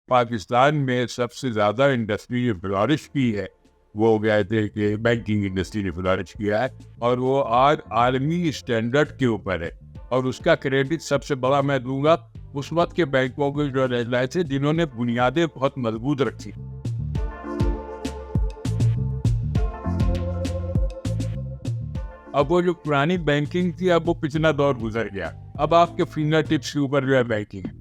पाकिस्तान में सबसे ज़्यादा इंडस्ट्री जो फ्लॉरिश की है वो कहते हैं कि बैंकिंग इंडस्ट्री ने फ्लॉरिश किया है, और वो आज आलमी स्टैंडर्ड के ऊपर है। और उसका क्रेडिट सबसे बड़ा मैं दूंगा उस वक्त के बैंकों के जो रहे थे जिन्होंने बुनियादें बहुत मजबूत रखी। अब वो जो पुरानी बैंकिंग थी अब वो पिछला दौर गुजर गया, अब आपके फिंगर टिप्स के ऊपर जो है बैंकिंग है।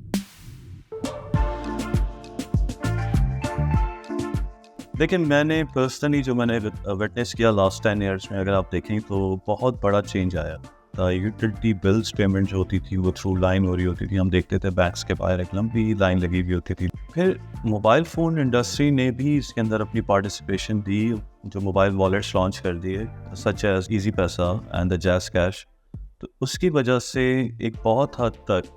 लेकिन मैंने पर्सनली जो मैंने विटनेस किया लास्ट 10 ईयर्स में, अगर आप देखें तो बहुत बड़ा चेंज आया। यूटिलिटी बिल्स पेमेंट जो होती थी वो थ्रू लाइन हो रही होती थी, हम देखते थे बैंक्स के बाहर एक लंबी लाइन लगी हुई होती थी। फिर मोबाइल फ़ोन इंडस्ट्री ने भी इसके अंदर अपनी पार्टिसिपेशन दी, जो मोबाइल वॉलेट्स लॉन्च कर दिए सच एज ईजी पैसा एंड द जैज़ कैश। तो उसकी वजह से एक बहुत हद तक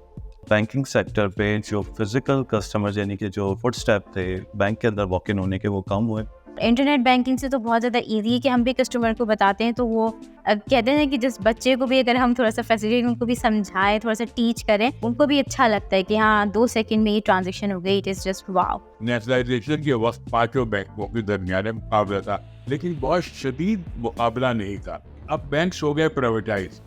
बैंकिंग सेक्टर पे जो फिजिकल कस्टमर्स यानी कि जो फुटस्टेप थे बैंक के अंदर वॉक इन होने के वो कम हुए। इंटरनेट बैंकिंग से तो बहुत ज़्यादा ईजी है कि हम भी कस्टमर को बताते हैं तो वो कहते हैं कि जिस बच्चे को भी अगर हम थोड़ा सा फैसिलिटेट उनको भी समझाएं, थोड़ा सा टीच करें, उनको भी अच्छा लगता है कि हाँ 2 सेकंड में ये ट्रांजेक्शन हो गई। It is just wow. Nationalisation के वक्त पांचों बैंकों के दरमियान मुकाबला था, लेकिन बहुत शदीद मुकाबला नहीं था। अब बैंक्स हो गए प्राइवेटाइज,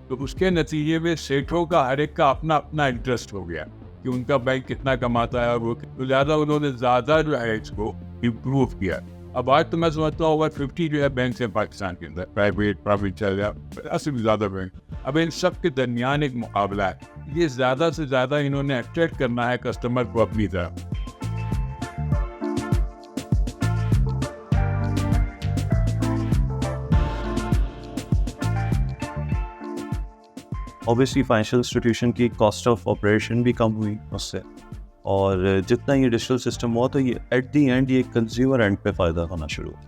तो उसके नतीजे में सेठों का हर एक का अपना अपना इंटरेस्ट हो गया कि उनका बैंक कितना कमाता है, और वो तो ज़्यादा उन्होंने ज़्यादा जो है इसको इम्प्रूव किया। अब आज तो मैं समझता हूँ ओवर 50 जो है बैंक है पाकिस्तान के अंदर, प्राइवेट चल रहा है 80 से ज़्यादा बैंक। अब इन सब के दरमियान एक मुकाबला है, ये ज़्यादा से ज़्यादा इन्होंने अट्रैक्ट करना है कस्टमर को अपनी तरफ। ऑब्वियसली फाइनेंशियल इंस्टीट्यूशन की कॉस्ट ऑफ ऑपरेशन भी कम हुई उससे, और जितना ये डिजिटल सिस्टम हुआ तो ये एट दी एंड ये कंज्यूमर एंड पे फ़ायदा होना शुरू हुआ,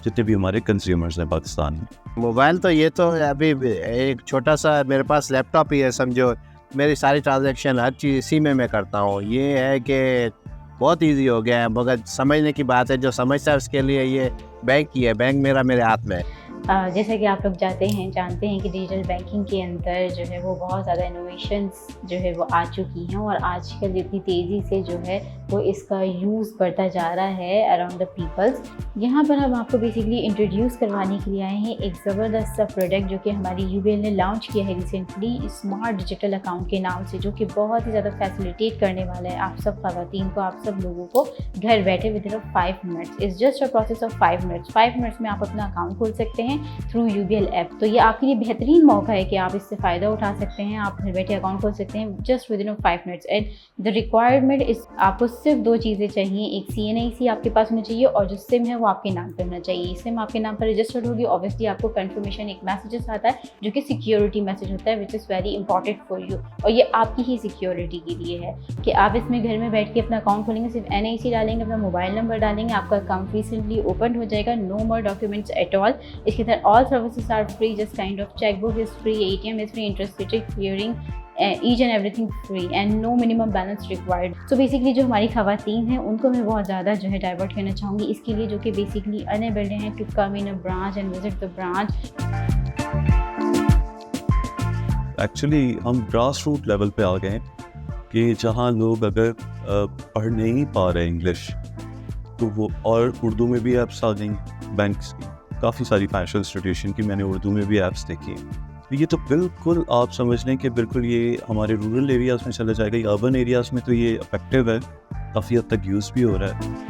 जितने भी हमारे कंज्यूमर्स हैं पाकिस्तान में। मोबाइल तो ये तो अभी एक छोटा सा मेरे पास लैपटॉप ही है, समझो मेरी सारी ट्रांजैक्शन हर चीज़ इसी में मैं करता हूँ। ये है कि बहुत इजी हो गया है, मगर समझने की बात है, जो समझता है उसके लिए ये बैंक ही है, बैंक मेरे हाथ में है। जैसा कि आप लोग जानते हैं कि डिजिटल बैंकिंग के अंदर जो है वो बहुत ज़्यादा इनोवेशंस जो है वो आ चुकी हैं, और आजकल इतनी तेज़ी से जो है वो इसका यूज़ बढ़ता जा रहा है अराउंड द पीपल्स। यहाँ पर हम आपको बेसिकली इंट्रोड्यूस करवाने के लिए आए हैं एक ज़बरदस्त सा प्रोडक्ट जो कि हमारी यूबीएल ने लॉन्च किया है रिसेंटली, स्मार्ट डिजिटल अकाउंट के नाम से, जो कि बहुत ही ज़्यादा फैसिलिटेट करने वाला है आप सब ख़वातीन को, आप सब लोगों को घर बैठे with in 5 minutes. It's just a process of 5 minutes. 5 minutes में आप अपना अकाउंट खोल सकते हैं थ्रू यूबीएल ऐप। तो ये आपके लिए बेहतरीन मौका है कि आप इससे फ़ायदा उठा सकते हैं, आप घर बैठे अकाउंट खोल सकते हैं just with in 5 minutes. And the requirement इस आपको सिर्फ 2 चीज़ें चाहिए, एक CNIC आपके पास होनी चाहिए और जो सिम है वो आपके नाम पर होना चाहिए। सिम आपके नाम पर रजिस्टर्ड होगी, ऑब्वियसली आपको कन्फर्मेशन एक मैसेजेस आता है जो कि सिक्योरिटी मैसेज होता है, which is very important for you, और ये आपकी ही सिक्योरिटी के लिए है कि आप इसमें घर में बैठ के अपना अकाउंट खोलेंगे, सिर्फ NIC डालेंगे, अपना मोबाइल नंबर डालेंगे, आपका अकाउंट रिसेंटली ओपन हो जाएगा, no more documents at all. इसके अंदर all services are free, just kind of chequebook is free, ATM is free, interest rate clearing, each and everything free and no minimum balance required। So basically जो हमारी ख़वातीन हैं उनको मैं बहुत ज़्यादा जो है डाइवर्ट करना चाहूँगी इसके लिए, जो कि बेसिकली अनेबल्ड हैं to come in a branch and visit the branch. Actually हम ग्रास रूट लेवल पे आ गए हैं कि जहाँ लोग अगर पढ़ नहीं पा रहे इंग्लिश, तो वो, और उर्दू में भी ऐप्स आ गई बैंक्स की, काफ़ी सारी फाइनेंशियल इंस्टीट्यूशन की मैंने उर्दू में भी ऐप्स देखी हैं। तो ये तो बिल्कुल आप समझ लें कि बिल्कुल ये हमारे रूरल एरियाज़ में चला जाएगा, अर्बन एरियाज़ में तो ये इफेक्टिव है, काफ़ी हद तक यूज़ भी हो रहा है।